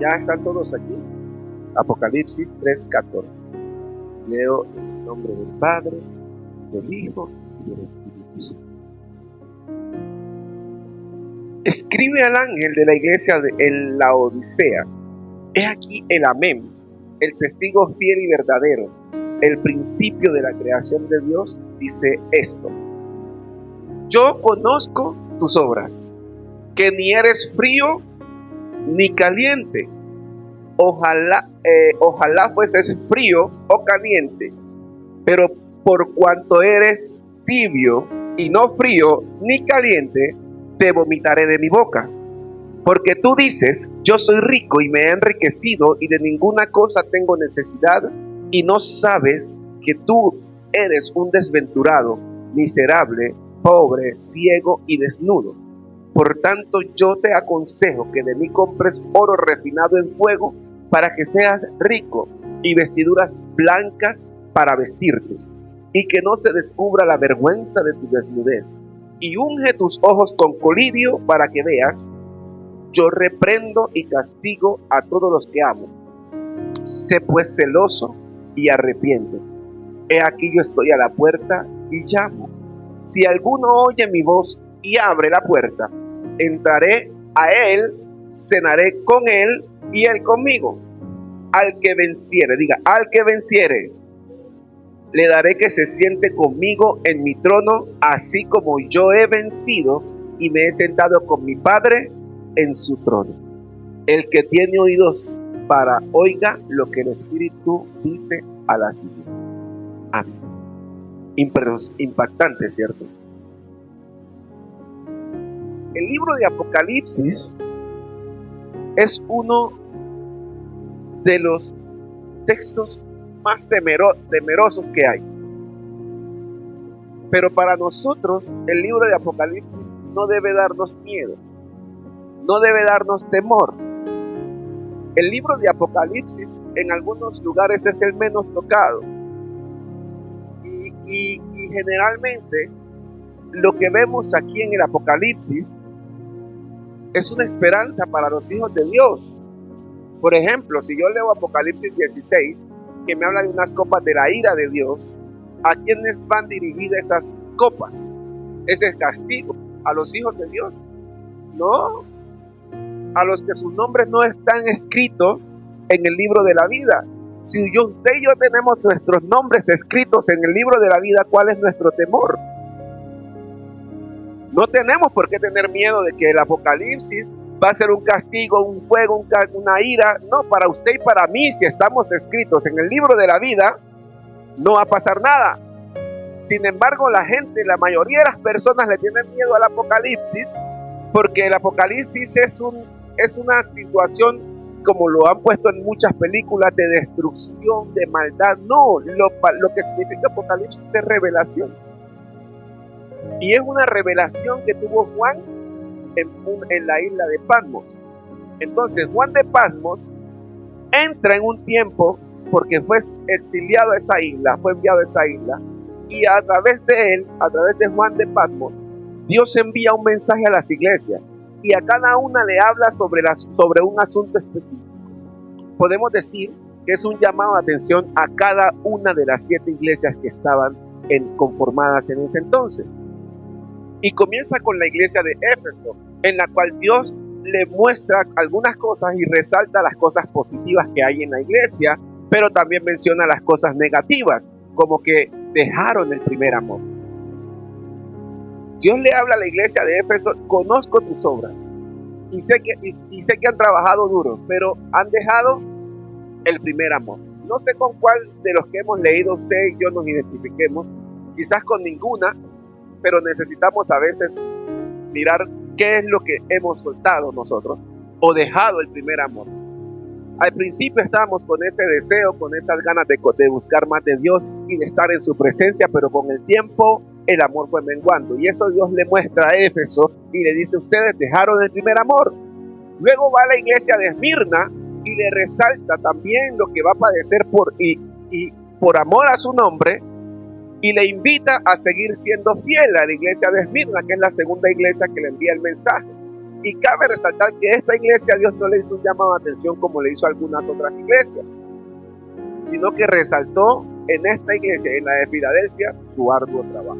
Ya están todos aquí. Apocalipsis 3:14. Leo en el nombre del Padre, del Hijo y del Espíritu Santo. Escribe al ángel de la iglesia en la Odisea: he aquí el Amén, el testigo fiel y verdadero, el principio de la creación de Dios, dice esto: yo conozco tus obras, que ni eres frío ni caliente. Ojalá fueses frío o caliente, pero por cuanto eres tibio y no frío ni caliente, te vomitaré de mi boca. Porque tú dices: yo soy rico y me he enriquecido y de ninguna cosa tengo necesidad, y no sabes que tú eres un desventurado, miserable, pobre, ciego y desnudo. Por tanto, yo te aconsejo que de mí compres oro refinado en fuego, para que seas rico, y vestiduras blancas para vestirte, y que no se descubra la vergüenza de tu desnudez. Y unge tus ojos con colirio para que veas. Yo reprendo y castigo a todos los que amo. Sé pues celoso y arrepiente. He aquí yo estoy a la puerta y llamo. Si alguno oye mi voz y abre la puerta, entraré a él, cenaré con él y él conmigo. Al que venciere, diga, al que venciere, le daré que se siente conmigo en mi trono, así como yo he vencido y me he sentado con mi Padre en su trono. El que tiene oídos para oiga lo que el Espíritu dice a la iglesia. Amén. Impactante, ¿cierto? El libro de Apocalipsis es uno de los textos más temerosos que hay. Pero para nosotros el libro de Apocalipsis no debe darnos miedo, no debe darnos temor. El libro de Apocalipsis en algunos lugares es el menos tocado. Y generalmente lo que vemos aquí en el Apocalipsis es una esperanza para los hijos de Dios. Por ejemplo, si yo leo Apocalipsis 16, que me habla de unas copas de la ira de Dios, ¿a quiénes van dirigidas esas copas? Ese es castigo. ¿A los hijos de Dios? No. A los que sus nombres no están escritos en el libro de la vida. Si usted y yo tenemos nuestros nombres escritos en el libro de la vida, ¿cuál es nuestro temor? No tenemos por qué tener miedo de que el Apocalipsis va a ser un castigo, un fuego, una ira. No, para usted y para mí, si estamos escritos en el libro de la vida, no va a pasar nada. Sin embargo, la mayoría de las personas le tienen miedo al Apocalipsis, porque el Apocalipsis es una situación, como lo han puesto en muchas películas, de destrucción, de maldad. No, lo que significa Apocalipsis es revelación. Y es una revelación que tuvo Juan en la isla de Patmos. Entonces Juan de Patmos entra en un tiempo, porque fue exiliado a esa isla, fue enviado a esa isla, y a través de él, a través de Juan de Patmos, Dios envía un mensaje a las iglesias, y a cada una le habla sobre un asunto específico. Podemos decir que es un llamado de atención a cada una de las 7 iglesias que estaban conformadas en ese entonces. Y comienza con la iglesia de Éfeso, en la cual Dios le muestra algunas cosas y resalta las cosas positivas que hay en la iglesia, pero también menciona las cosas negativas, como que dejaron el primer amor. Dios le habla a la iglesia de Éfeso: conozco tus obras y sé que han trabajado duro, pero han dejado el primer amor. No sé con cuál de los que hemos leído usted y yo nos identifiquemos, quizás con ninguna, pero necesitamos a veces mirar qué es lo que hemos soltado nosotros o dejado el primer amor. Al principio estábamos con ese deseo, con esas ganas de buscar más de Dios y de estar en su presencia, pero con el tiempo el amor fue menguando, y eso Dios le muestra a Éfeso y le dice: ustedes dejaron el primer amor. Luego va a la iglesia de Esmirna y le resalta también lo que va a padecer por amor a su nombre, y le invita a seguir siendo fiel a la iglesia de Esmirna, que es la segunda iglesia que le envía el mensaje. Y cabe resaltar que esta iglesia Dios no le hizo un llamado de atención como le hizo a algunas otras iglesias, sino que resaltó en esta iglesia, en la de Filadelfia, su arduo trabajo.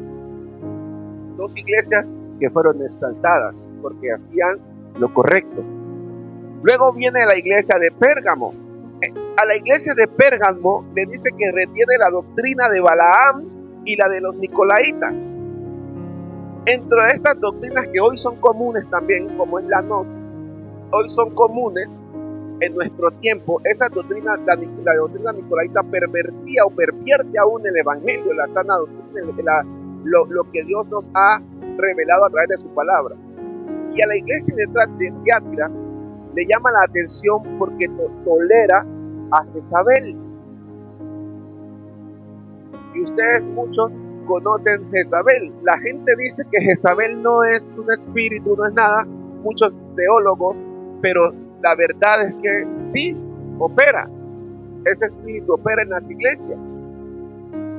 Dos iglesias que fueron exaltadas porque hacían lo correcto. Luego viene la iglesia de Pérgamo. A la iglesia de Pérgamo le dice que retiene la doctrina de Balaam y la de los Nicolaitas. Dentro de estas doctrinas que hoy son comunes también, como es la gnosis, hoy son comunes en nuestro tiempo, esa doctrina, la doctrina nicolaita pervertía o pervierte aún el evangelio, la sana doctrina, lo que Dios nos ha revelado a través de su palabra. Y a la iglesia de Tiatira le llama la atención porque tolera a Jezabel. Y ustedes muchos conocen Jezabel. La gente dice que Jezabel no es un espíritu, no es nada, muchos teólogos, pero la verdad es que sí, opera. Ese espíritu opera en las iglesias.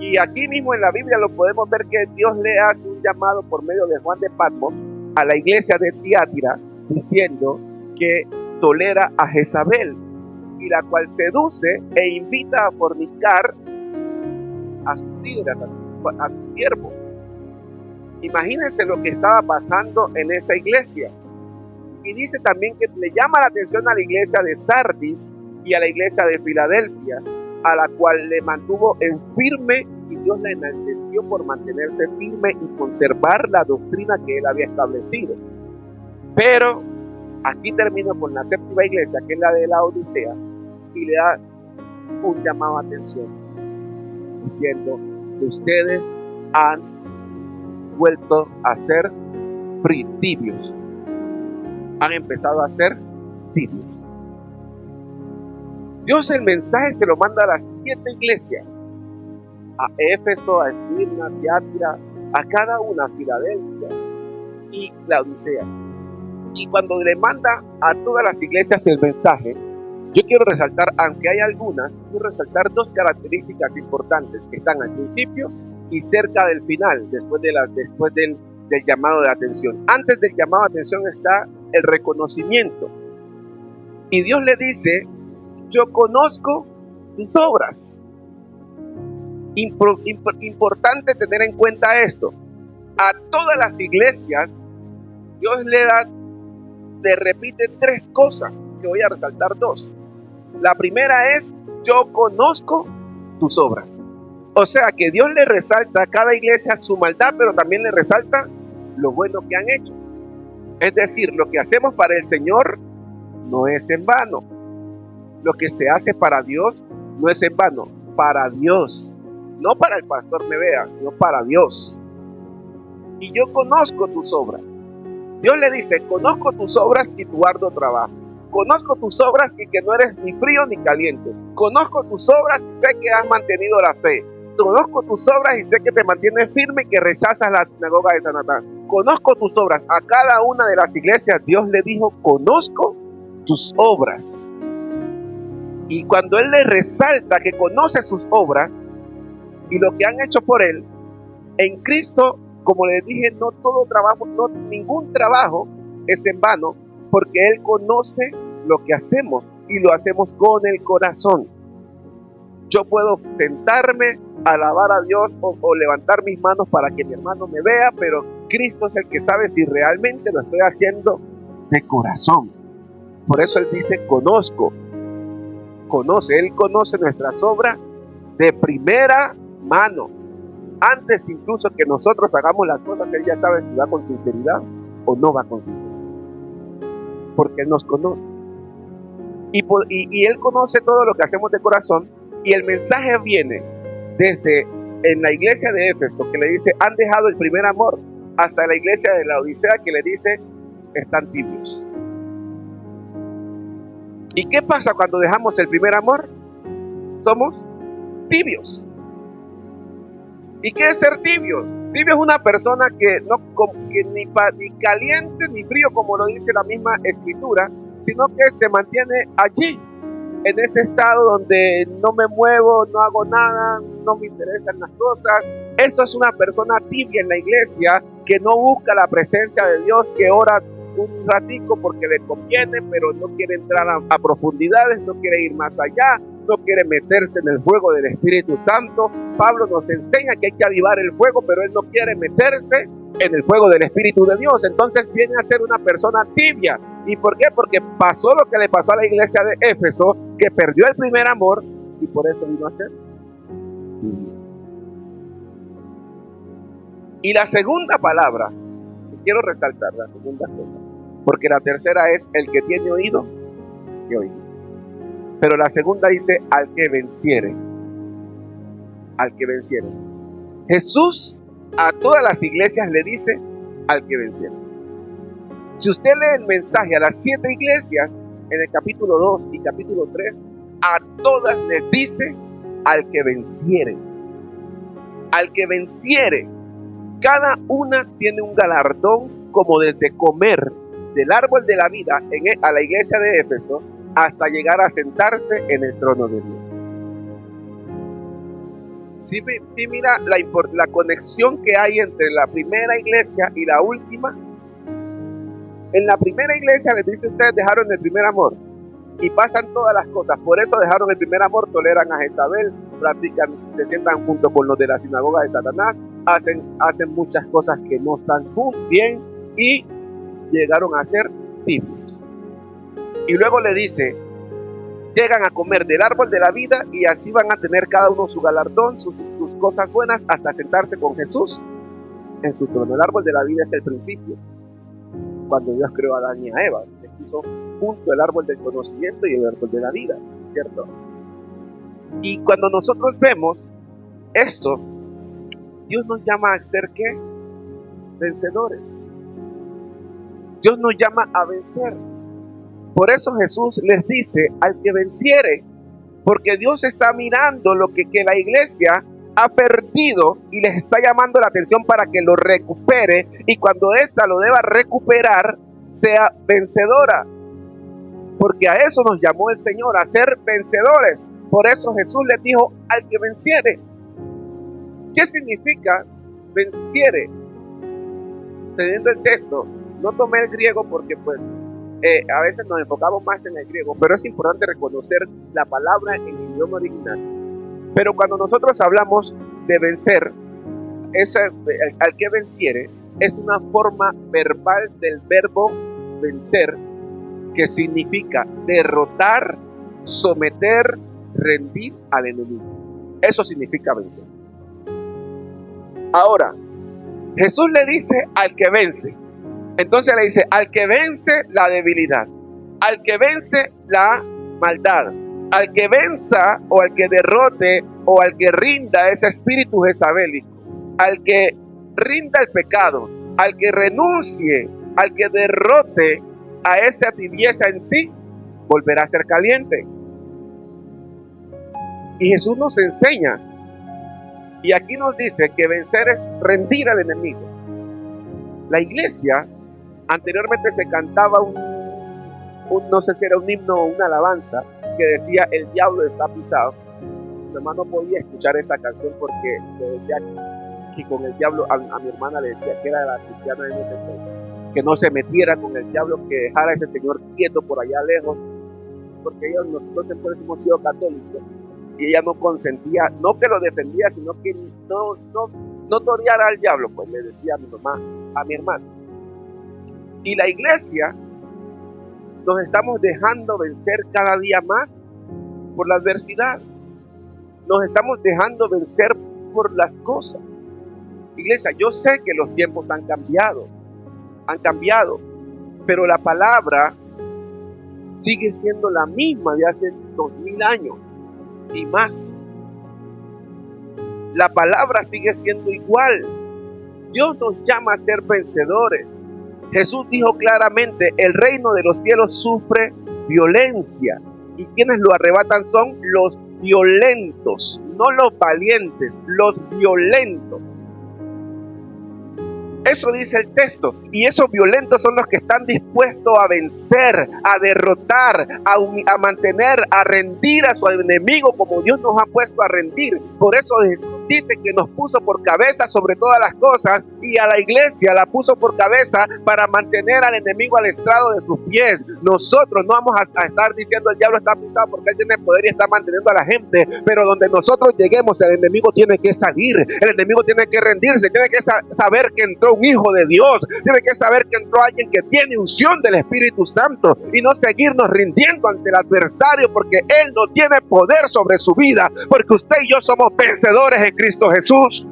Y aquí mismo en la Biblia lo podemos ver que Dios le hace un llamado por medio de Juan de Patmos a la iglesia de Tiatira, diciendo que tolera a Jezabel, y la cual seduce e invita a fornicar a sus líderes, a sus siervos. Imagínense lo que estaba pasando en esa iglesia. Y dice también que le llama la atención a la iglesia de Sardis y a la iglesia de Filadelfia, a la cual le mantuvo en firme, y Dios la enalteció por mantenerse firme y conservar la doctrina que él había establecido. Pero aquí termino con la séptima iglesia, que es la de la Odisea, y le da un llamado de atención, diciendo: ustedes han vuelto a ser tibios. Han empezado a ser tibios. Dios el mensaje se lo manda a las 7 iglesias, a Éfeso, a Esmirna, a Tiatira, a cada una, a Filadelfia y la Odisea. Y cuando le manda a todas las iglesias el mensaje, yo quiero resaltar, aunque hay algunas, quiero resaltar 2 características importantes que están al principio y cerca del final, después del llamado de atención. Antes del llamado de atención está el reconocimiento. Y Dios le dice: yo conozco tus obras. Importante tener en cuenta esto. A todas las iglesias Dios le repite 3 cosas, que voy a resaltar 2. La primera es: yo conozco tus obras. O sea que Dios le resalta a cada iglesia su maldad, pero también le resalta lo bueno que han hecho. Es decir, lo que hacemos para el Señor no es en vano. Lo que se hace para Dios no es en vano. Para Dios. No para el pastor me vea, sino para Dios. Y yo conozco tus obras. Dios le dice: conozco tus obras y tu arduo trabajo. Conozco tus obras y que no eres ni frío ni caliente. Conozco tus obras y sé que has mantenido la fe. Conozco tus obras y sé que te mantienes firme y que rechazas la sinagoga de Satanás. Conozco tus obras. A cada una de las iglesias Dios le dijo: conozco tus obras. Y cuando Él le resalta que conoce sus obras y lo que han hecho por Él, en Cristo, como les dije, no todo trabajo, no ningún trabajo es en vano, porque Él conoce lo que hacemos y lo hacemos con el corazón. Yo puedo sentarme, alabar a Dios o levantar mis manos para que mi hermano me vea, pero Cristo es el que sabe si realmente lo estoy haciendo de corazón. Por eso Él dice: conozco. Él conoce nuestras obras de primera mano. Antes incluso que nosotros hagamos las cosas, Él ya sabe si va con sinceridad o no va con sinceridad, porque Él nos conoce. Y Él conoce todo lo que hacemos de corazón. Y el mensaje viene desde en la iglesia de Éfeso, que le dice: han dejado el primer amor, hasta la iglesia de la Odisea, que le dice: están tibios. ¿Y qué pasa cuando dejamos el primer amor? Somos tibios. ¿Y qué es ser tibio? Tibio es una persona que ni caliente ni frío, como lo dice la misma escritura, sino que se mantiene allí, en ese estado donde no me muevo, no hago nada, no me interesan las cosas. Eso es una persona tibia en la iglesia, que no busca la presencia de Dios, que ora un ratico porque le conviene, pero no quiere entrar a profundidades, no quiere ir más allá, no quiere meterse en el fuego del Espíritu Santo. Pablo nos enseña que hay que avivar el fuego, pero él no quiere meterse en el fuego del Espíritu de Dios. Entonces viene a ser una persona tibia. ¿Y por qué? Porque pasó lo que le pasó a la iglesia de Éfeso, que perdió el primer amor, y por eso vino a ser tibio. Y la segunda palabra, quiero resaltar la segunda cosa, porque la tercera es el que tiene oído, que oiga. Pero la segunda dice al que venciere. Al que venciere. Jesús a todas las iglesias le dice al que venciere. Si usted lee el mensaje a las 7 iglesias, en el capítulo 2 y capítulo 3, a todas les dice al que venciere. Al que venciere. Cada una tiene un galardón, como desde comer del árbol de la vida a la iglesia de Éfeso hasta llegar a sentarse en el trono de Dios. Sí, mira la conexión que hay entre la primera iglesia y la última. En la primera iglesia les dice: ustedes dejaron el primer amor y pasan todas las cosas, por eso dejaron el primer amor, toleran a Jezabel, practican, se sientan junto con los de la sinagoga de Satanás, hacen muchas cosas que no están bien y llegaron a ser tibios. Y luego le dice: llegan a comer del árbol de la vida y así van a tener cada uno su galardón, sus cosas buenas, hasta sentarse con Jesús en su trono. El árbol de la vida es el principio. Cuando Dios creó a Adán y a Eva, les puso junto el árbol del conocimiento y el árbol de la vida, ¿cierto? Y cuando nosotros vemos esto, Dios nos llama a ser ¿qué? Vencedores. Dios nos llama a vencer. Por eso Jesús les dice al que venciere, porque Dios está mirando lo que la iglesia ha perdido y les está llamando la atención para que lo recupere, y cuando ésta lo deba recuperar, sea vencedora. Porque a eso nos llamó el Señor, a ser vencedores. Por eso Jesús les dijo al que venciere. ¿Qué significa venciere? Teniendo el texto, no tomé el griego porque a veces nos enfocamos más en el griego, pero es importante reconocer la palabra en el idioma original. Pero cuando nosotros hablamos de vencer, al que venciere, es una forma verbal del verbo vencer, que significa derrotar, someter, rendir al enemigo. Eso significa vencer. Ahora, Jesús le dice al que vence. Entonces le dice al que vence la debilidad, al que vence la maldad, al que venza o al que derrote o al que rinda ese espíritu jezabélico, al que rinda el pecado, al que renuncie, al que derrote a esa tibieza en sí, volverá a ser caliente. Y Jesús nos enseña, y aquí nos dice que vencer es rendir al enemigo. La iglesia, anteriormente se cantaba no sé si era un himno o una alabanza, que decía: el diablo está pisado. Mi hermano no podía escuchar esa canción porque le decía que con el diablo, a mi hermana le decía que era la cristiana de nosotros, que no se metiera con el diablo, que dejara a ese señor quieto por allá lejos, porque nosotros siempre hemos sido católicos, y ella no consentía, no que lo defendía, sino que no toreara al diablo, pues le decía a mi mamá, a mi hermano. Y la iglesia nos estamos dejando vencer cada día más por la adversidad. Nos estamos dejando vencer por las cosas. Iglesia, yo sé que los tiempos han cambiado, pero la palabra sigue siendo la misma de hace 2000 años y más. La palabra sigue siendo igual. Dios nos llama a ser vencedores. Jesús dijo claramente: el reino de los cielos sufre violencia, y quienes lo arrebatan son los violentos, no los valientes, los violentos. Eso dice el texto, y esos violentos son los que están dispuestos a vencer, a derrotar, a mantener, a rendir a su enemigo como Dios nos ha puesto a rendir. Por eso Jesús dice que nos puso por cabeza sobre todas las cosas, y a la iglesia la puso por cabeza para mantener al enemigo al estrado de sus pies. Nosotros no vamos a estar diciendo el diablo está pisado porque él tiene poder y está manteniendo a la gente, pero donde nosotros lleguemos el enemigo tiene que salir, el enemigo tiene que rendirse, tiene que saber que entró un hijo de Dios, tiene que saber que entró alguien que tiene unción del Espíritu Santo, y no seguirnos rindiendo ante el adversario, porque él no tiene poder sobre su vida, porque usted y yo somos vencedores en Cristo Jesús.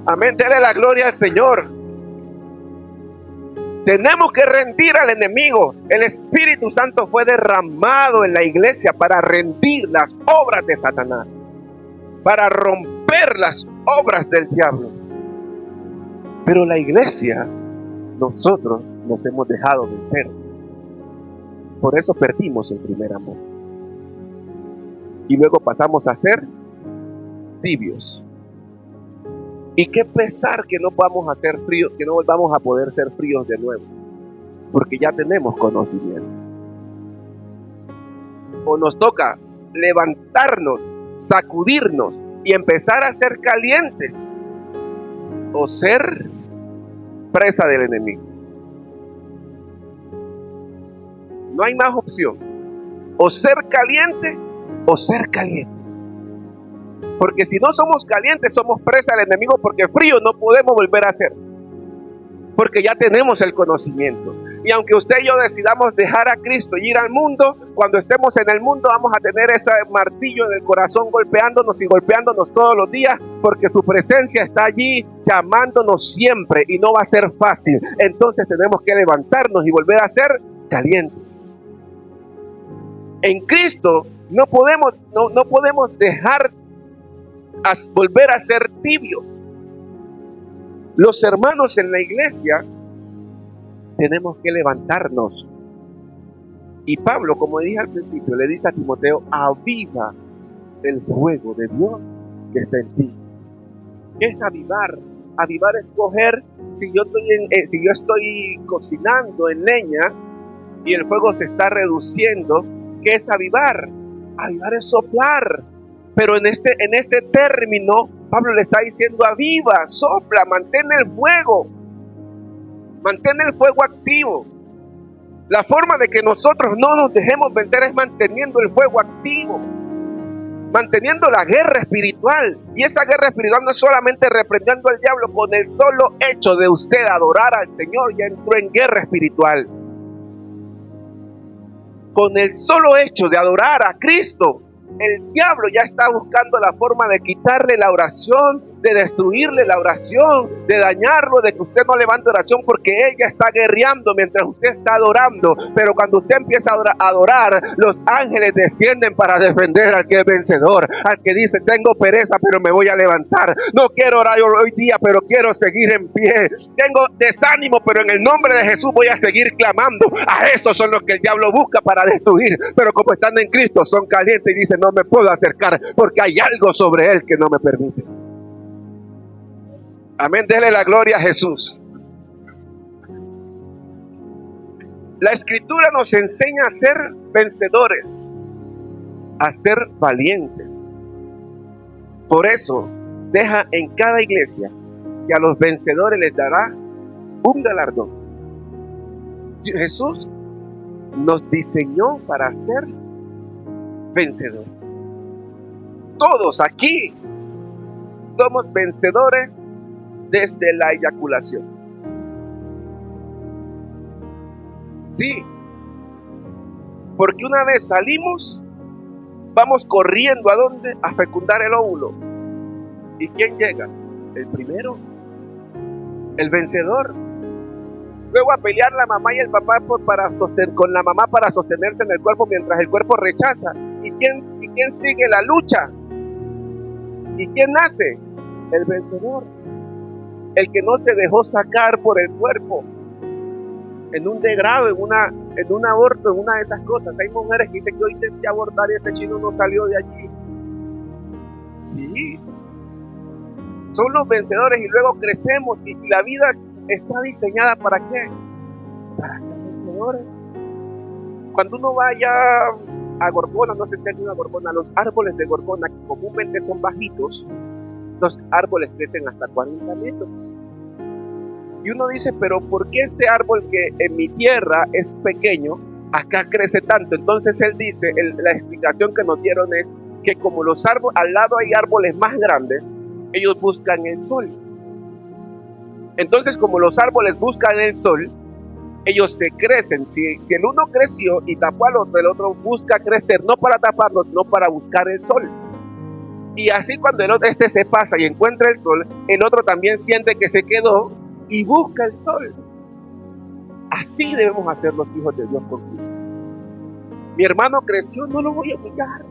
Amén, dele la gloria al Señor. Tenemos que rendir al enemigo. El Espíritu Santo fue derramado en la iglesia para rendir las obras de Satanás, para romper las obras del diablo. Pero la iglesia, nosotros nos hemos dejado vencer. Por eso perdimos el primer amor. Y luego pasamos a ser tibios. Y qué pesar que no podamos hacer frío, que no volvamos a poder ser fríos de nuevo, porque ya tenemos conocimiento. O nos toca levantarnos, sacudirnos y empezar a ser calientes, o ser presa del enemigo. No hay más opción. O ser caliente o ser caliente. Porque si no somos calientes, somos presa del enemigo, porque frío no podemos volver a ser. Porque ya tenemos el conocimiento. Y aunque usted y yo decidamos dejar a Cristo y ir al mundo, cuando estemos en el mundo vamos a tener ese martillo en el corazón golpeándonos y golpeándonos todos los días, porque su presencia está allí llamándonos siempre y no va a ser fácil. Entonces tenemos que levantarnos y volver a ser calientes. En Cristo no podemos dejar volver a ser tibios. Los hermanos en la iglesia tenemos que levantarnos. Y Pablo, como dije al principio, le dice a Timoteo: aviva el fuego de Dios que está en ti. ¿Qué es avivar? Avivar es coger, si yo estoy cocinando en leña y el fuego se está reduciendo, ¿qué es avivar? Avivar es soplar. Pero en este término, Pablo le está diciendo: aviva, sopla, mantén el fuego activo. La forma de que nosotros no nos dejemos vencer es manteniendo el fuego activo, manteniendo la guerra espiritual. Y esa guerra espiritual no es solamente reprendiendo al diablo. Con el solo hecho de usted adorar al Señor, ya entró en guerra espiritual. Con el solo hecho de adorar a Cristo, el diablo ya está buscando la forma de quitarle la oración, de destruirle la oración, de dañarlo, de que usted no levante oración, porque él ya está guerreando mientras usted está adorando. Pero cuando usted empieza a adorar, los ángeles descienden para defender al que es vencedor, al que dice: tengo pereza pero me voy a levantar, no quiero orar hoy día pero quiero seguir en pie, tengo desánimo pero en el nombre de Jesús voy a seguir clamando. A esos son los que el diablo busca para destruir, pero como están en Cristo son calientes y dicen: no me puedo acercar porque hay algo sobre él que no me permite. Amén, dele la gloria a Jesús. La Escritura nos enseña a ser vencedores, a ser valientes. Por eso deja en cada iglesia que a los vencedores les dará un galardón. Jesús nos diseñó para ser vencedores. Todos aquí somos vencedores desde la eyaculación. Sí, porque una vez salimos, vamos corriendo ¿a dónde? A fecundar el óvulo. ¿Y quién llega? El primero, el vencedor. Luego a pelear la mamá y el papá con la mamá para sostenerse en el cuerpo mientras el cuerpo rechaza. ¿Y quién sigue la lucha? ¿Y quién nace? El vencedor. El que no se dejó sacar por el cuerpo en un degrado, en un aborto, en una de esas cosas. Hay mujeres que dicen: yo intenté abortar y este chino no salió de allí. Sí, son los vencedores. Y luego crecemos y la vida está diseñada ¿para qué? Para ser vencedores. Cuando uno vaya a Gorgona, no se entiende una Gorgona, los árboles de Gorgona que comúnmente son bajitos, los árboles crecen hasta 40 metros. Y uno dice, pero ¿por qué este árbol que en mi tierra es pequeño, acá crece tanto? Entonces él dice, la explicación que nos dieron es que como los árboles, al lado hay árboles más grandes, ellos buscan el sol. Entonces como los árboles buscan el sol, ellos se crecen. Si el uno creció y tapó al otro, el otro busca crecer, no para taparlo, sino para buscar el sol. Y así cuando este se pasa y encuentra el sol, el otro también siente que se quedó y busca el sol. Así debemos hacer los hijos de Dios con Cristo. Mi hermano creció, no lo voy a humillar,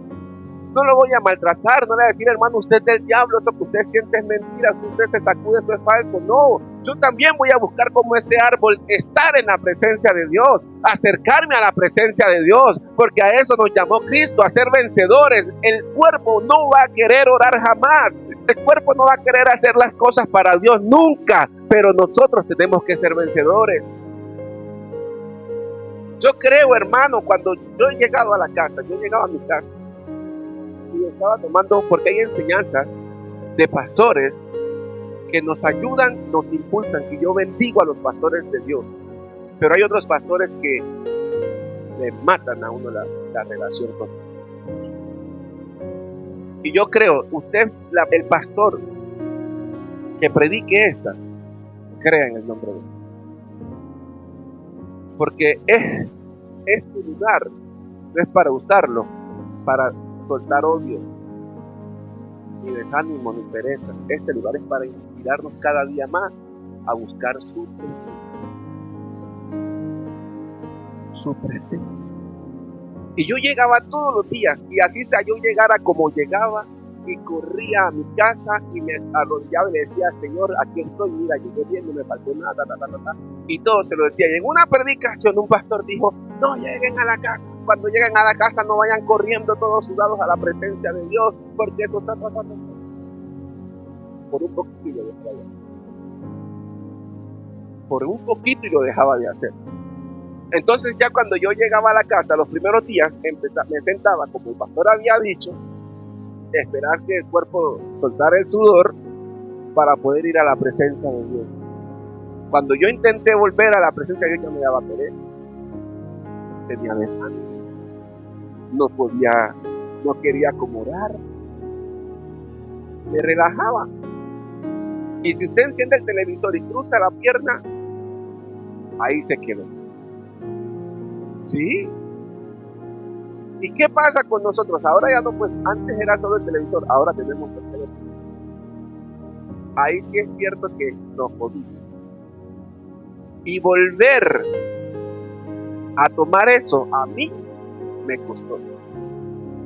no lo voy a maltratar, no le voy a decir, hermano, usted es del diablo, eso que usted siente es mentira, si usted se sacude, eso es falso. No, yo también voy a buscar como ese árbol, estar en la presencia de Dios, acercarme a la presencia de Dios, porque a eso nos llamó Cristo, a ser vencedores. El cuerpo no va a querer orar jamás, el cuerpo no va a querer hacer las cosas para Dios nunca, pero nosotros tenemos que ser vencedores. Yo creo, hermano, cuando yo he llegado a la casa, yo he llegado a mi casa y estaba tomando, porque hay enseñanzas de pastores que nos ayudan, nos impulsan, y yo bendigo a los pastores de Dios, pero hay otros pastores que le matan a uno la relación con Dios. Y yo creo, usted, el pastor que predique esta, crea en el nombre de Dios, porque este lugar no es para usarlo para soltar odio, ni desánimo, ni pereza. Este lugar es para inspirarnos cada día más a buscar su presencia. Su presencia. Y yo llegaba todos los días, y así sea yo llegara como llegaba, y corría a mi casa y me arrodillaba y le decía, Señor, aquí estoy, mira, llegué bien, no me faltó nada, y todo se lo decía. Y en una predicación un pastor dijo, no lleguen a la casa, cuando lleguen a la casa no vayan corriendo todos sudados a la presencia de Dios, porque eso está pasando. Por un poquito y lo dejaba de hacer. Por un poquito y lo dejaba de hacer. Entonces ya cuando yo llegaba a la casa, los primeros días, me sentaba, como el pastor había dicho, esperar que el cuerpo soltara el sudor para poder ir a la presencia de Dios. Cuando yo intenté volver a la presencia de Dios, ya me daba pereza, tenía desánimo, no podía, no quería acomodar, me relajaba. Y si usted enciende el televisor y cruza la pierna, ahí se quedó. ¿Sí? ¿Y qué pasa con nosotros? Ahora ya no, pues antes era solo el televisor, ahora tenemos el teléfono. Ahí sí es cierto que nos jodimos. Y volver a tomar eso, a mí me costó.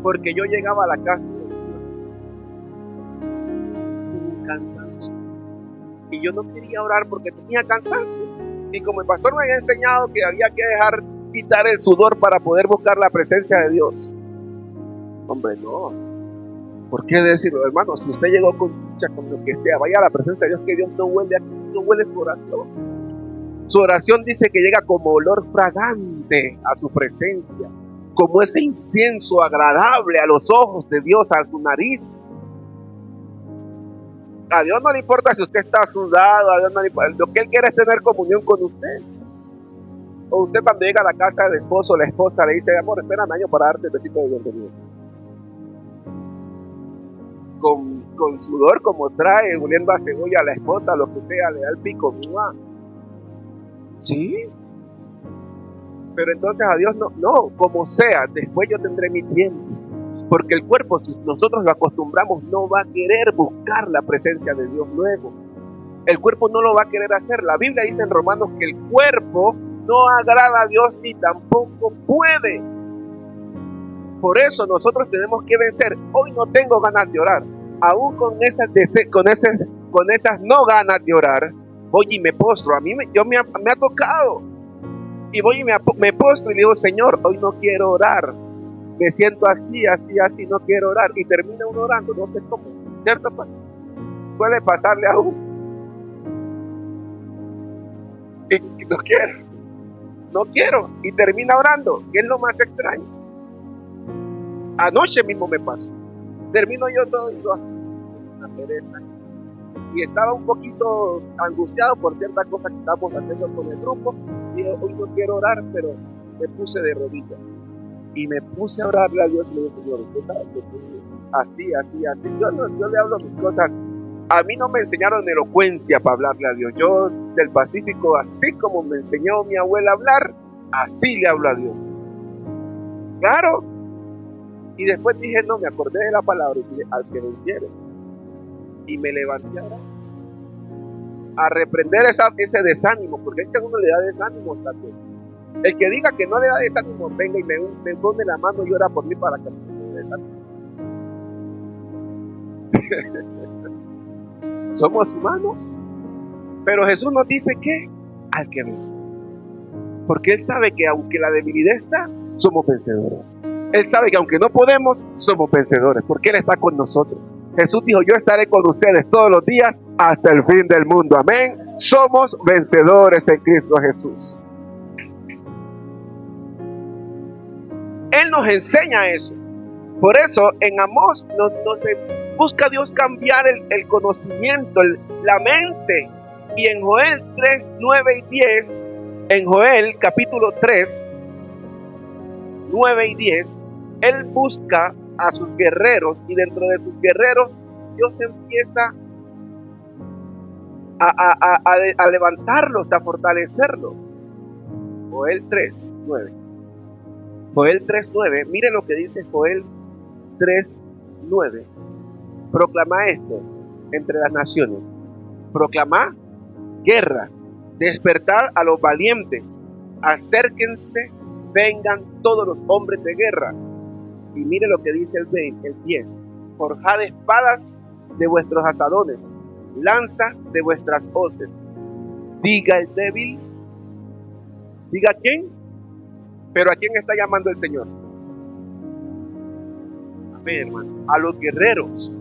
Porque yo llegaba a la casa con un cansancio. Y yo no quería orar porque tenía cansancio. Y como el pastor me había enseñado que había que quitar el sudor para poder buscar la presencia de Dios. Hombre, no. ¿Por qué decirlo, hermano? Si usted llegó con lucha, con lo que sea, vaya a la presencia de Dios, que Dios no huele aquí, no huele su oración. Su oración dice que llega como olor fragante a su presencia, como ese incienso agradable a los ojos de Dios, a su nariz. A Dios no le importa si usted está sudado, a Dios no le importa. Lo que Él quiere es tener comunión con usted. O usted cuando llega a la casa del esposo o la esposa le dice, amor, espera un año para darte el besito de bienvenida. Con sudor como trae, oliendo a cebolla a la esposa, lo que sea, le da el pico. ¡Mua! ¿Sí? Pero entonces a Dios no, como sea, después yo tendré mi tiempo. Porque el cuerpo, si nosotros lo acostumbramos, no va a querer buscar la presencia de Dios luego. El cuerpo no lo va a querer hacer. La Biblia dice en Romanos que el cuerpo no agrada a Dios ni tampoco puede. Por eso nosotros tenemos que vencer. Hoy no tengo ganas de orar. Aún con esas no ganas de orar, voy y me postro. A mí me ha tocado. Y voy y me postro y le digo, Señor, hoy no quiero orar. Me siento así, no quiero orar. Y termina uno orando, no sé cómo. ¿Cierto? Puede pasarle a uno. Y no quiero. Y termina orando, que es lo más extraño. Anoche mismo me pasó. Termino yo todo y digo, una pereza. Y estaba un poquito angustiado por cierta cosa que estábamos haciendo con el grupo. Y hoy no quiero orar, pero me puse de rodillas. Y me puse a orarle a Dios y le dije, Señor, usted sabe que así. Yo le hablo mis cosas. A mí no me enseñaron elocuencia para hablarle a Dios. Yo del Pacífico, así como me enseñó mi abuela a hablar, así le hablo a Dios. Claro. Y después dije, no, me acordé de la palabra y dije, al que venciere. Y me levanté a reprender ese desánimo, porque es que a uno le da desánimo también. El que diga que no le da desánimo, venga y me pone la mano y ora por mí para que me dé desánimo. Somos humanos, pero Jesús nos dice que al que vence, porque Él sabe que aunque la debilidad está, somos vencedores. Él sabe que aunque no podemos, somos vencedores, porque Él está con nosotros. Jesús dijo, yo estaré con ustedes todos los días hasta el fin del mundo. Amén. Somos vencedores en Cristo Jesús. Él nos enseña eso. Por eso en Amós nos busca Dios cambiar el conocimiento, la mente. Y en Joel 3, 9 y 10, en Joel capítulo 3, 9 y 10, Él busca a sus guerreros, y dentro de sus guerreros Dios empieza a levantarlos, a fortalecerlos. Joel 3, 9. Joel 3, 9, miren lo que dice Joel 3, 9. Proclama esto entre las naciones. Proclama guerra. Despertad a los valientes. Acérquense, vengan todos los hombres de guerra. Y mire lo que dice el 10. Forjad espadas de vuestros asadones, lanzas de vuestras hoces. Diga el débil. ¿Diga quién? Pero ¿a quién está llamando el Señor? Amén, hermano. A los guerreros.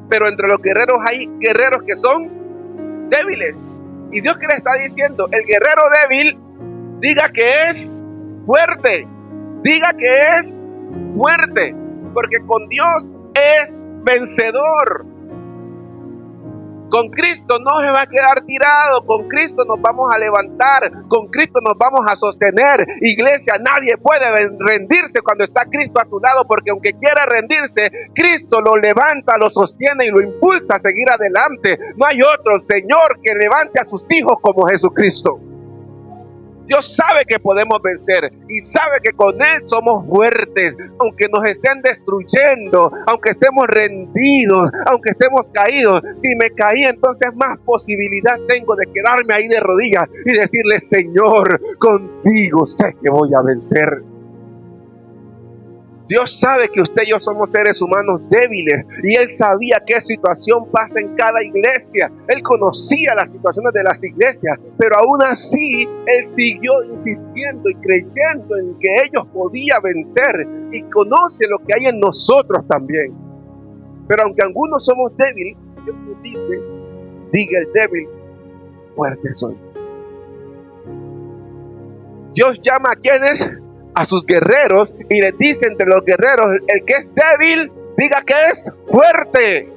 Pero entre los guerreros hay guerreros que son débiles. Y Dios que le está diciendo, el guerrero débil, diga que es fuerte. Diga que es fuerte. Porque con Dios es vencedor. Con Cristo no se va a quedar tirado, con Cristo nos vamos a levantar, con Cristo nos vamos a sostener. Iglesia, nadie puede rendirse cuando está Cristo a su lado, porque aunque quiera rendirse, Cristo lo levanta, lo sostiene y lo impulsa a seguir adelante. No hay otro Señor que levante a sus hijos como Jesucristo. Dios sabe que podemos vencer y sabe que con Él somos fuertes, aunque nos estén destruyendo, aunque estemos rendidos, aunque estemos caídos. Si me caí, entonces más posibilidad tengo de quedarme ahí de rodillas y decirle, Señor, contigo sé que voy a vencer. Dios sabe que usted y yo somos seres humanos débiles y Él sabía qué situación pasa en cada iglesia. Él conocía las situaciones de las iglesias, pero aún así Él siguió insistiendo y creyendo en que ellos podían vencer, y conoce lo que hay en nosotros también. Pero aunque algunos somos débiles, Dios nos dice, diga el débil, fuerte soy. Dios llama a quienes, a sus guerreros, y les dice entre los guerreros, el que es débil, diga que es fuerte.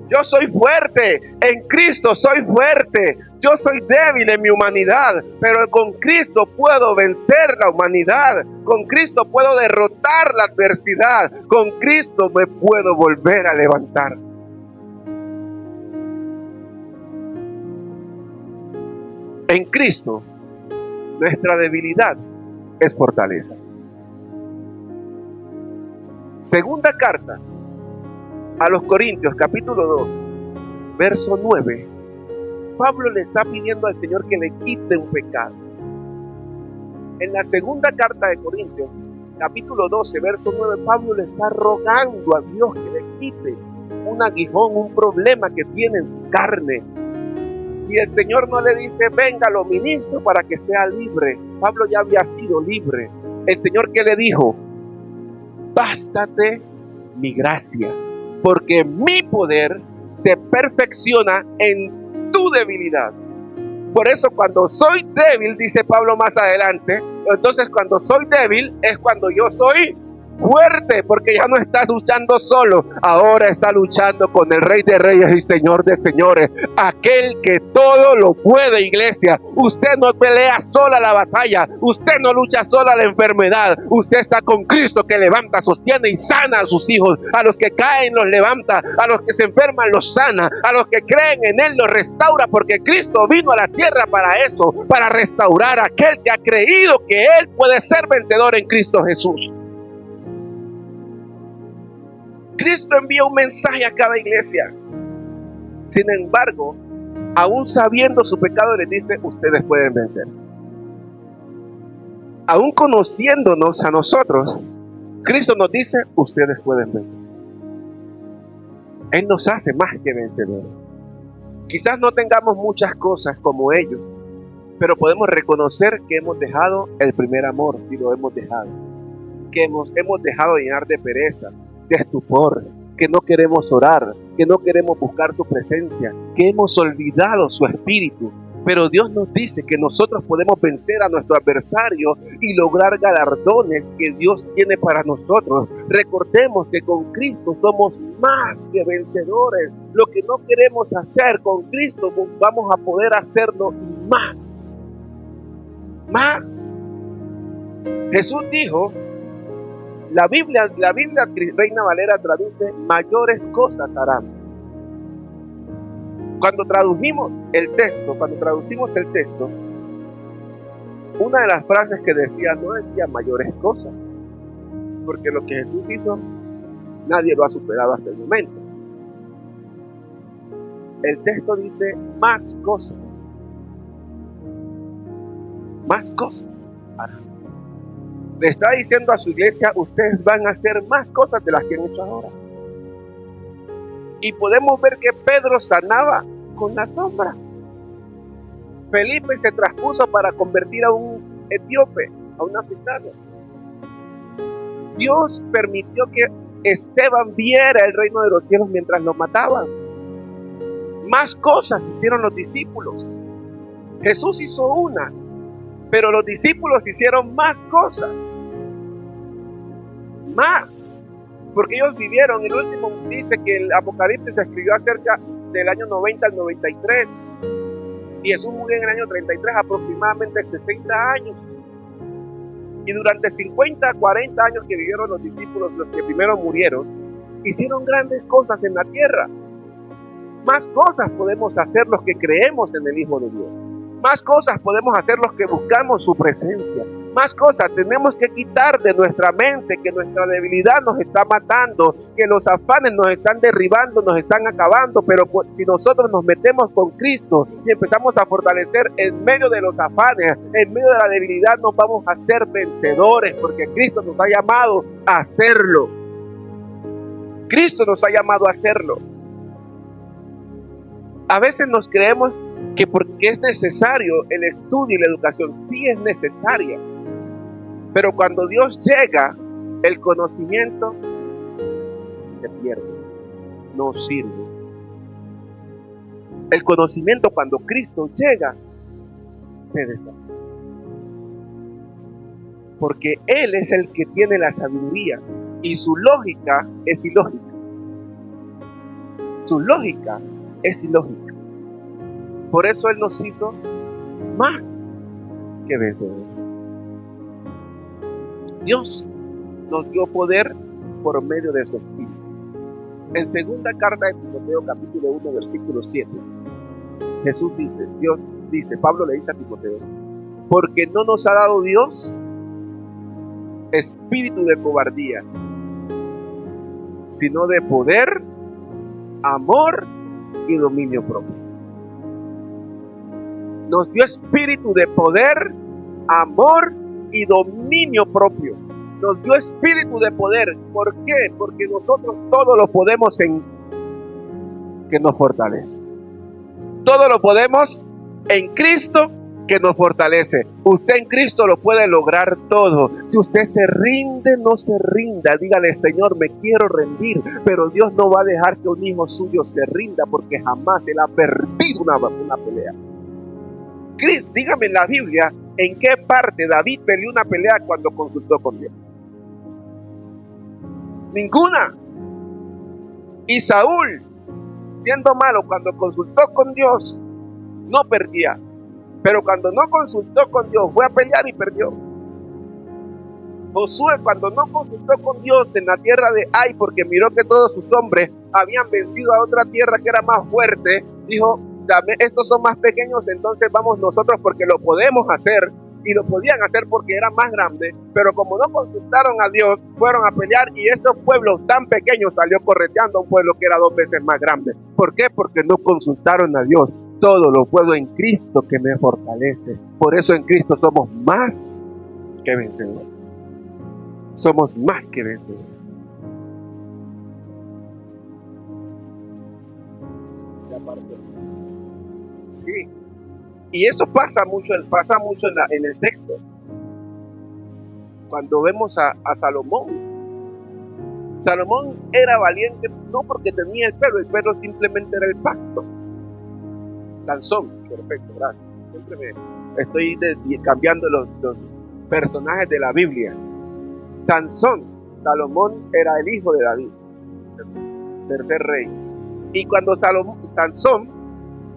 Yo soy fuerte, en Cristo soy fuerte. Yo soy débil en mi humanidad, pero con Cristo puedo vencer la humanidad. Con Cristo puedo derrotar la adversidad. Con Cristo me puedo volver a levantar. En Cristo, nuestra debilidad es fortaleza. Segunda carta a los Corintios, capítulo 2, verso 9. Pablo le está pidiendo al Señor que le quite un pecado. En la segunda carta de Corintios, capítulo 12, verso 9, Pablo le está rogando a Dios que le quite un aguijón, un problema que tiene en su carne. Y el Señor no le dice, venga, lo ministro para que sea libre. Pablo ya había sido libre. El Señor, ¿qué le dijo? Bástate mi gracia, porque mi poder se perfecciona en tu debilidad. Por eso cuando soy débil, dice Pablo más adelante, entonces cuando soy débil es cuando yo soy fuerte, porque ya no está luchando solo, ahora está luchando con el Rey de Reyes y Señor de Señores, aquel que todo lo puede, iglesia. Usted no pelea sola la batalla, usted no lucha sola la enfermedad, usted está con Cristo que levanta, sostiene y sana a sus hijos. A los que caen los levanta, a los que se enferman los sana, a los que creen en Él los restaura, porque Cristo vino a la tierra para eso, para restaurar a aquel que ha creído que Él puede ser vencedor en Cristo Jesús. Cristo envía un mensaje a cada iglesia. Sin embargo, aún sabiendo su pecado, les dice: ustedes pueden vencer. Aún conociéndonos a nosotros, Cristo nos dice: ustedes pueden vencer. Él nos hace más que vencedores. Quizás no tengamos muchas cosas como ellos, pero podemos reconocer que hemos dejado el primer amor, si lo hemos dejado. Que hemos dejado de llenar de pereza, de estupor, que no queremos orar, que no queremos buscar su presencia, que hemos olvidado su espíritu. Pero Dios nos dice que nosotros podemos vencer a nuestro adversario y lograr galardones que Dios tiene para nosotros. Recordemos que con Cristo somos más que vencedores. Lo que no queremos hacer con Cristo, vamos a poder hacerlo más. Más. Jesús dijo, la Biblia Reina Valera traduce: mayores cosas harán. Cuando traducimos el texto, una de las frases que decía no decía mayores cosas, porque lo que Jesús hizo, nadie lo ha superado hasta el momento. El texto dice más cosas. Más cosas harán. Le está diciendo a su iglesia: ustedes van a hacer más cosas de las que han hecho ahora. Y podemos ver que Pedro sanaba con la sombra. Felipe se traspuso para convertir a un etíope, a un africano. Dios permitió que Esteban viera el reino de los cielos mientras lo mataban. Más cosas hicieron los discípulos. Jesús hizo una, pero los discípulos hicieron más cosas. Más. Porque ellos vivieron, el último dice que el Apocalipsis se escribió acerca del año 90 al 93. Y Jesús murió en el año 33, aproximadamente 60 años. Y durante 50, 40 años que vivieron los discípulos, los que primero murieron, hicieron grandes cosas en la tierra. Más cosas podemos hacer los que creemos en el Hijo de Dios. Más cosas podemos hacer los que buscamos su presencia. Más cosas tenemos que quitar de nuestra mente, que nuestra debilidad nos está matando, que los afanes nos están derribando, nos están acabando. Pero si nosotros nos metemos con Cristo y empezamos a fortalecer en medio de los afanes, en medio de la debilidad, nos vamos a ser vencedores, porque Cristo nos ha llamado a hacerlo. Cristo nos ha llamado a hacerlo. A veces nos creemos que porque es necesario el estudio y la educación, sí es necesaria. Pero cuando Dios llega, el conocimiento se pierde, no sirve. El conocimiento, cuando Cristo llega, se desvanece. Porque Él es el que tiene la sabiduría y su lógica es ilógica. Su lógica es ilógica. Por eso Él nos hizo más que vencedores. Dios nos dio poder por medio de su Espíritu. En segunda carta de Timoteo, capítulo 1, versículo 7, Jesús dice, Dios dice, Pablo le dice a Timoteo: porque no nos ha dado Dios espíritu de cobardía, sino de poder, amor y dominio propio. Nos dio espíritu de poder, amor y dominio propio. Nos dio espíritu de poder. ¿Por qué? Porque nosotros todo lo podemos en que nos fortalece. Todo lo podemos en Cristo que nos fortalece. Usted en Cristo lo puede lograr todo. Si usted se rinde, no se rinda. Dígale: Señor, me quiero rendir. Pero Dios no va a dejar que un hijo suyo se rinda, porque jamás Él ha perdido una pelea. Cristo, dígame en la Biblia, ¿en qué parte David peleó una pelea cuando consultó con Dios? Ninguna. Y Saúl, siendo malo, cuando consultó con Dios, no perdía. Pero cuando no consultó con Dios, fue a pelear y perdió. Josué, cuando no consultó con Dios en la tierra de Ai, porque miró que todos sus hombres habían vencido a otra tierra que era más fuerte, dijo, estos son más pequeños, entonces vamos nosotros porque lo podemos hacer. Y lo podían hacer porque eran más grandes, pero como no consultaron a Dios, fueron a pelear y estos pueblos tan pequeños salió correteando a un pueblo que era 2 veces más grande. ¿Por qué? Porque no consultaron a Dios. Todo lo puedo en Cristo que me fortalece. Por eso en Cristo somos más que vencedores. Somos más que vencedores. Sí. Y eso pasa mucho en el texto. Cuando vemos a Salomón. Salomón era valiente no porque tenía el pelo simplemente era el pacto. Sansón, perfecto, gracias. Siempre me estoy cambiando los personajes de la Biblia. Sansón, Salomón era el hijo de David, el tercer rey. Y cuando Sansón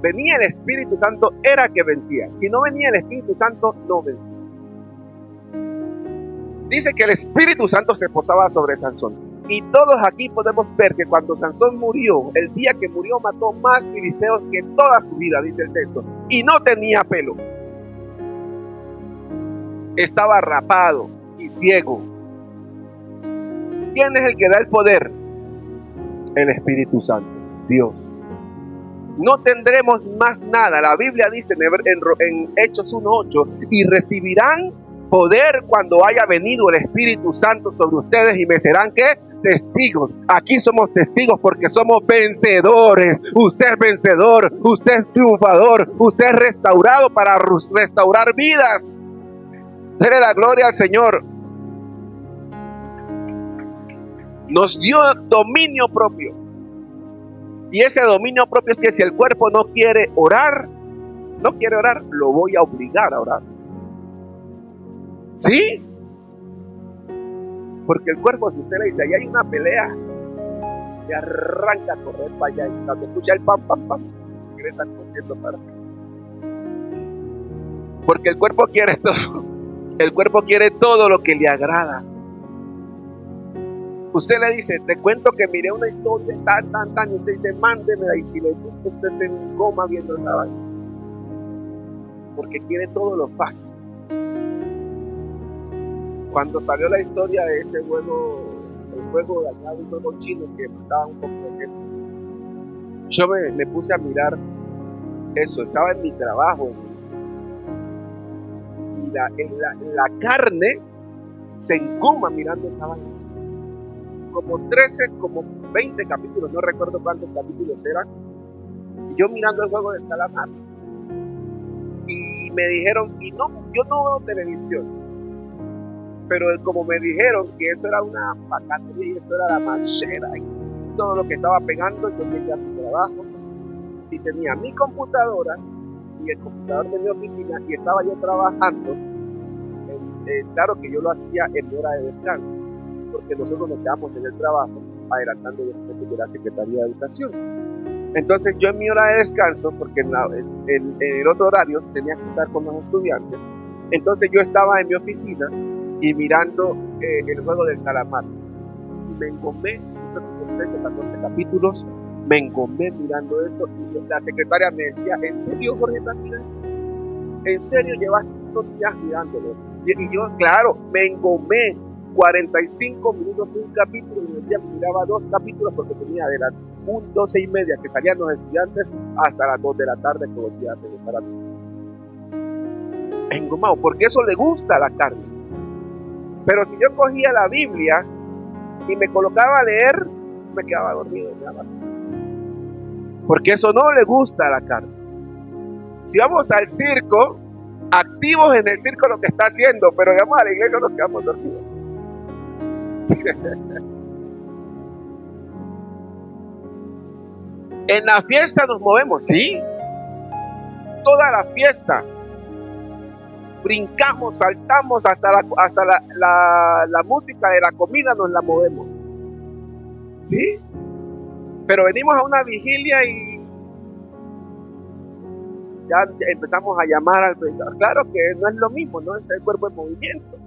venía el Espíritu Santo, era que vencía. Si no venía el Espíritu Santo, no vencía. Dice que el Espíritu Santo se posaba sobre Sansón. Y todos aquí podemos ver que cuando Sansón murió, el día que murió mató más filisteos que en toda su vida, dice el texto. Y no tenía pelo. Estaba rapado y ciego. ¿Quién es el que da el poder? El Espíritu Santo, Dios. No tendremos más nada. La Biblia dice en Hechos 1:8, y recibirán poder cuando haya venido el Espíritu Santo sobre ustedes y me serán, ¿qué? Testigos. Aquí somos testigos porque somos vencedores. Usted es vencedor, usted es triunfador, usted es restaurado para restaurar vidas. Dele la gloria al Señor. Nos dio dominio propio. Y ese dominio propio es que si el cuerpo no quiere orar, lo voy a obligar a orar. ¿Sí? Porque el cuerpo, si usted le dice, ahí hay una pelea, se arranca a correr para allá y cuando escucha el pam, pam, pam, regresa corriendo para acá. Porque el cuerpo quiere todo. El cuerpo quiere todo lo que le agrada. Usted le dice, te cuento que miré una historia tan, y usted dice, mándemela, y si le gusta, usted se engoma viendo esa vaina. Porque quiere todo lo fácil. Cuando salió la historia de ese juego, el juego de acá, un juego chino que mataba un poco de gente, yo me puse a mirar eso, estaba en mi trabajo, y la carne se engoma mirando esa vaina. Como 20 capítulos, no recuerdo cuántos capítulos eran, y yo mirando el juego del calamar, y me dijeron, yo no veo televisión, pero como me dijeron que eso era una pacatería y eso era la machera y todo lo que estaba pegando, yo llegué a mi trabajo y tenía mi computadora y el computador de mi oficina y estaba yo trabajando. Claro que yo lo hacía en mi hora de descanso, porque nosotros nos quedamos en el trabajo adelantando los de la Secretaría de Educación. Entonces yo en mi hora de descanso, porque en el otro horario tenía que estar con los estudiantes, entonces yo estaba en mi oficina y mirando el juego del calamar. Y me engomé, 14 capítulos, me engomé mirando eso y la secretaria me decía, ¿en serio, Jorge, estás mirando? ¿En serio llevas 2 días mirándolo? Y yo, claro, me engomé 45 minutos de un capítulo y el día miraba 2 capítulos porque tenía de las 12:30 que salían los estudiantes hasta las 2 de la tarde que volvía a regresar a mi casa. Engomado, porque eso le gusta a la carne. Pero si yo cogía la Biblia y me colocaba a leer, me quedaba dormido. Porque eso no le gusta a la carne. Si vamos al circo, activos en el circo lo que está haciendo, pero vamos a la iglesia nos quedamos dormidos. En la fiesta nos movemos, ¿sí? Toda la fiesta. Brincamos, saltamos, hasta la música de la comida nos la movemos. ¿Sí? Pero venimos a una vigilia y ya empezamos a llamar al predicador. Claro que no es lo mismo, ¿no? Es el cuerpo en movimiento.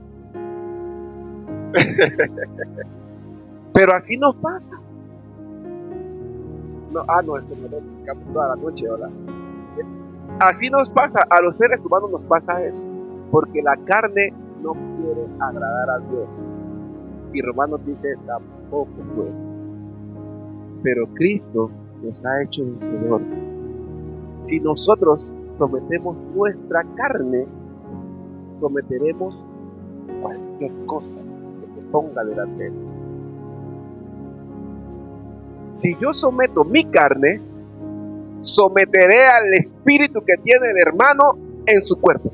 Pero así nos pasa. No, no, esto no lo explicamos toda la noche, ¿verdad? Así nos pasa, a los seres humanos nos pasa eso, porque la carne no quiere agradar a Dios. Y Romanos dice, tampoco puede. Pero Cristo nos ha hecho vencedor. Si nosotros sometemos nuestra carne, someteremos cualquier cosa que se ponga delante de nosotros. Si yo someto mi carne, someteré al espíritu que tiene el hermano en su cuerpo.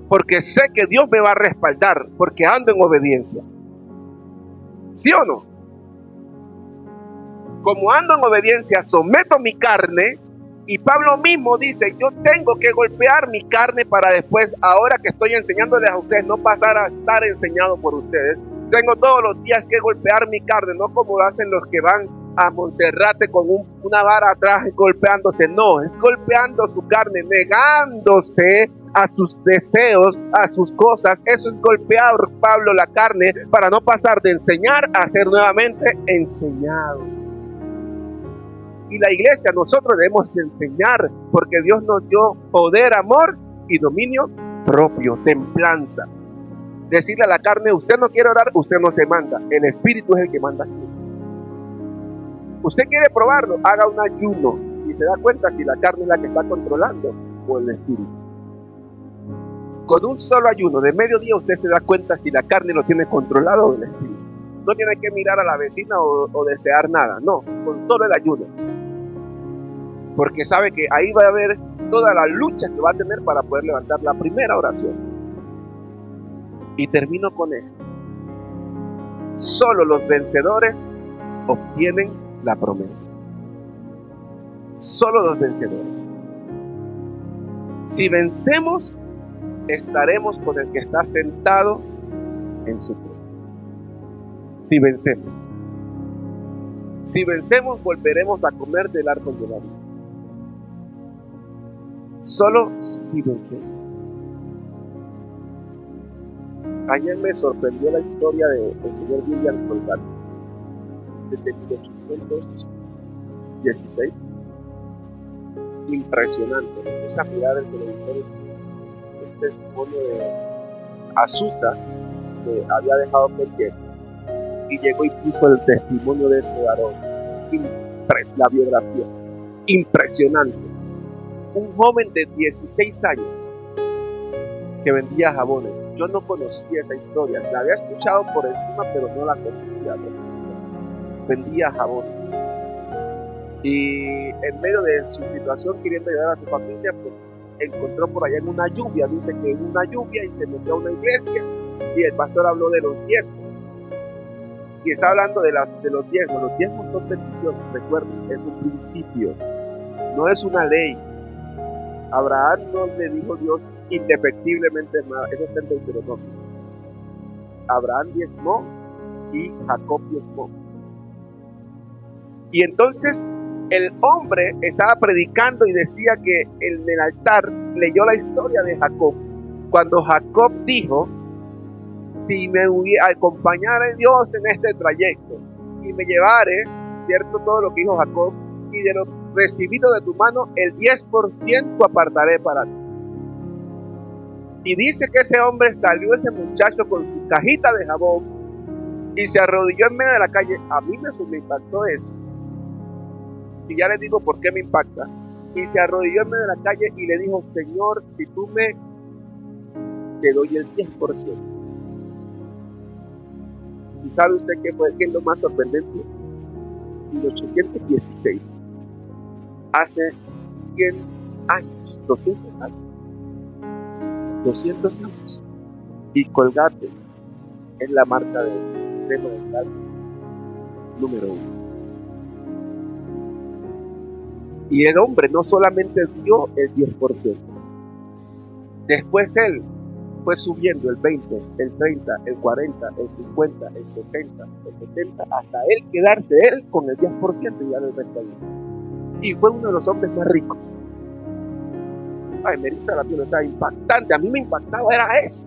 Porque sé que Dios me va a respaldar, porque ando en obediencia. ¿Sí o no? Como ando en obediencia, someto mi carne, y Pablo mismo dice, yo tengo que golpear mi carne para después, ahora que estoy enseñándoles a ustedes, no pasar a estar enseñado por ustedes. Tengo todos los días que golpear mi carne, no como lo hacen los que van a Monserrate con una vara atrás golpeándose. No, es golpeando su carne, negándose a sus deseos, a sus cosas. Eso es golpear, Pablo, la carne para no pasar de enseñar a ser nuevamente enseñado. Y la iglesia, nosotros debemos enseñar, porque Dios nos dio poder, amor y dominio propio, templanza. Decirle a la carne, usted no quiere orar, usted no se manda. El espíritu es el que manda aquí. Usted quiere probarlo, haga un ayuno y se da cuenta si la carne es la que está controlando o el espíritu. Con un solo ayuno de mediodía usted se da cuenta si la carne lo tiene controlado o el espíritu. No tiene que mirar a la vecina o desear nada, no, con solo el ayuno. Porque sabe que ahí va a haber toda la lucha que va a tener para poder levantar la primera oración. Y termino con esto. Solo los vencedores obtienen la promesa. Solo los vencedores. Si vencemos, estaremos con el que está sentado en su trono. Si vencemos. Si vencemos, volveremos a comer del árbol de la vida. Solo si vencemos. Ayer me sorprendió la historia del señor William Colgate, desde 1816. Impresionante. Me puse a mirar el televisor, el testimonio de Azusa, que había dejado Peltier, y llegó y puso el testimonio de ese varón. La biografía. Impresionante. Un joven de 16 años que vendía jabones. Yo no conocía esa historia, la había escuchado por encima, pero no la conocía. Vendía jabones. Y en medio de su situación, queriendo ayudar a su familia, pues encontró por allá en una lluvia, dice que en una lluvia, y se metió a una iglesia, y el pastor habló de los diezmos. Y está hablando de los diezmos. Los diezmos son bendiciones, recuerden, es un principio, no es una ley. Abraham no le dijo Dios indefectiblemente nada, eso está en Deuteronomio. Abraham diezmó y Jacob diezmó. Y entonces el hombre estaba predicando y decía que en el altar leyó la historia de Jacob, cuando Jacob dijo, si me acompañara Dios en este trayecto y me llevare, cierto, todo lo que dijo Jacob, y de lo recibido de tu mano, el 10% apartaré para ti. Y dice que ese hombre salió, ese muchacho, con su cajita de jabón y se arrodilló en medio de la calle. A mí me impactó eso. Y ya les digo por qué me impacta. Y se arrodilló en medio de la calle y le dijo, Señor, si tú te doy el 10%. ¿Y sabe usted qué es lo más sorprendente? 1816. Hace 100 años, 200 años. 200 años. Y Colgate es la marca de crema dental número 1. Y el hombre no solamente dio el 10%. Después él fue subiendo el 20, el 30, el 40, el 50, el 60, el 70, hasta él quedarse él con el 10% y ya el resto ahí. Y fue uno de los hombres más ricos. Ay, me eriza la piel, o sea, impactante. A mí me impactaba, era eso.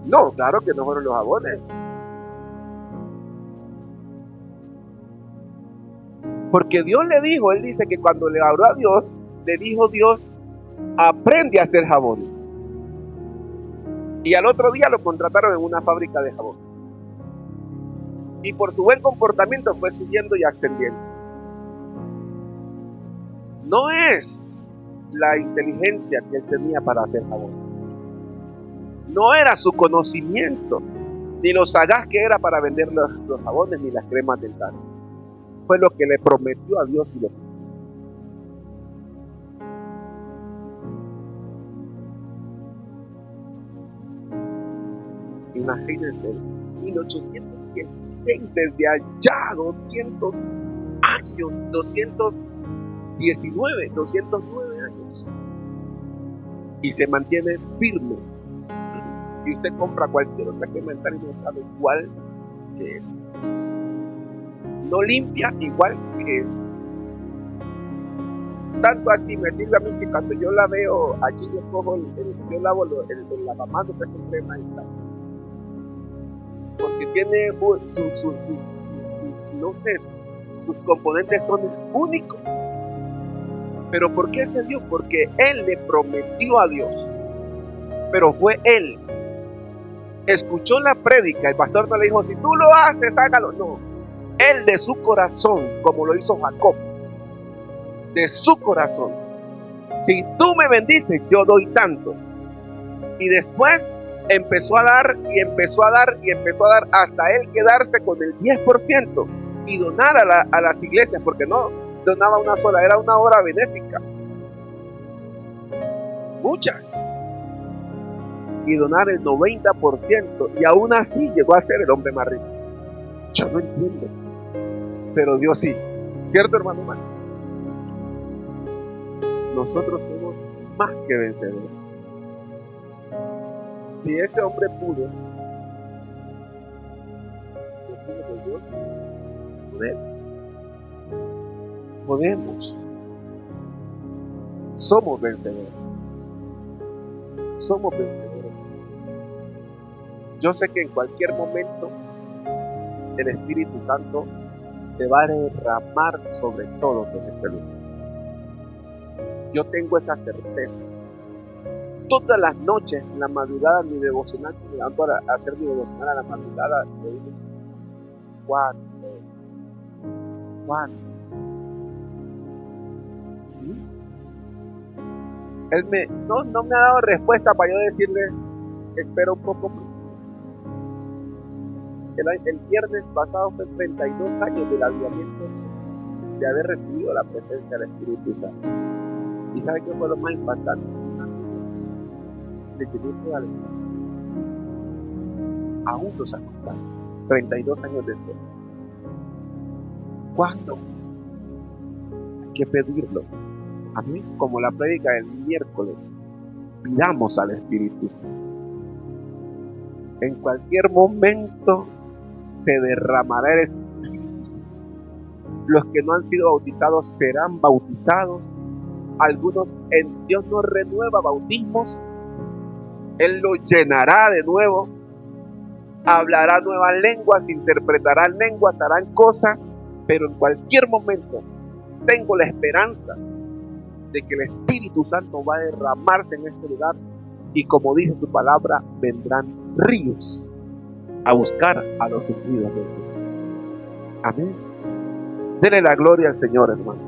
No, claro que no fueron los jabones. Porque Dios le dijo, él dice que cuando le habló a Dios, le dijo Dios, aprende a hacer jabones. Y al otro día lo contrataron en una fábrica de jabón. Y por su buen comportamiento fue subiendo y ascendiendo. No es la inteligencia que él tenía para hacer jabón. No era su conocimiento, ni lo sagaz que era para vender los jabones, ni las cremas dentales. Fue lo que le prometió a Dios y lo hizo. Imagínense, 1816, desde allá 200 años, 209 años, y se mantiene firme. Y usted compra cualquier otra crema dental y no sabe cuál es. No limpia igual que es. Tanto así me sirve a mí que cuando yo la veo allí, yo cojo yo lavo el lavamanos de esta crema dental, porque tiene no sé, sus componentes son únicos. Pero ¿por qué se dio? Porque él le prometió a Dios, pero fue él. Escuchó la prédica, el pastor no le dijo, si tú lo haces, hágalo. No, él de su corazón, como lo hizo Jacob, de su corazón, si tú me bendices, yo doy tanto. Y después empezó a dar y empezó a dar y empezó a dar hasta él quedarse con el 10% y donar a las iglesias, porque no donaba una sola, era una obra benéfica, muchas, y donar el 90%, y aún así llegó a ser el hombre más rico. Yo no entiendo, pero Dios sí, ¿cierto, hermano? Nosotros somos más que vencedores. Si ese hombre pudo, podemos. Somos vencedores. Somos vencedores. Yo sé que en cualquier momento el Espíritu Santo se va a derramar sobre todos en este lugar. Yo tengo esa certeza. Todas las noches, en la madrugada, mi devocional, me levanto a hacer mi devocional a la madrugada, le digo, ¿cuándo? ¿Sí? Él no me ha dado respuesta para yo decirle, espera un poco más. El viernes pasado fue 32 años del avivamiento, de haber recibido la presencia del Espíritu Santo. ¿Y sabe qué fue lo más impactante? Se llenó toda la iglesia. Aún nos acompaña, 32 años después. ¿Cuándo? Hay que pedirlo. A mí, como la prédica del miércoles, pidamos al Espíritu Santo. En cualquier momento se derramará el Espíritu. Los que no han sido bautizados serán bautizados. Algunos, Dios nos renueva bautismos. Él los llenará de nuevo. Hablará nuevas lenguas, interpretarán lenguas, harán cosas. Pero en cualquier momento tengo la esperanza de que el Espíritu Santo va a derramarse en este lugar. Y como dice su palabra, vendrán ríos a buscar a los ungidos del Señor. Amén. Denle la gloria al Señor, hermano.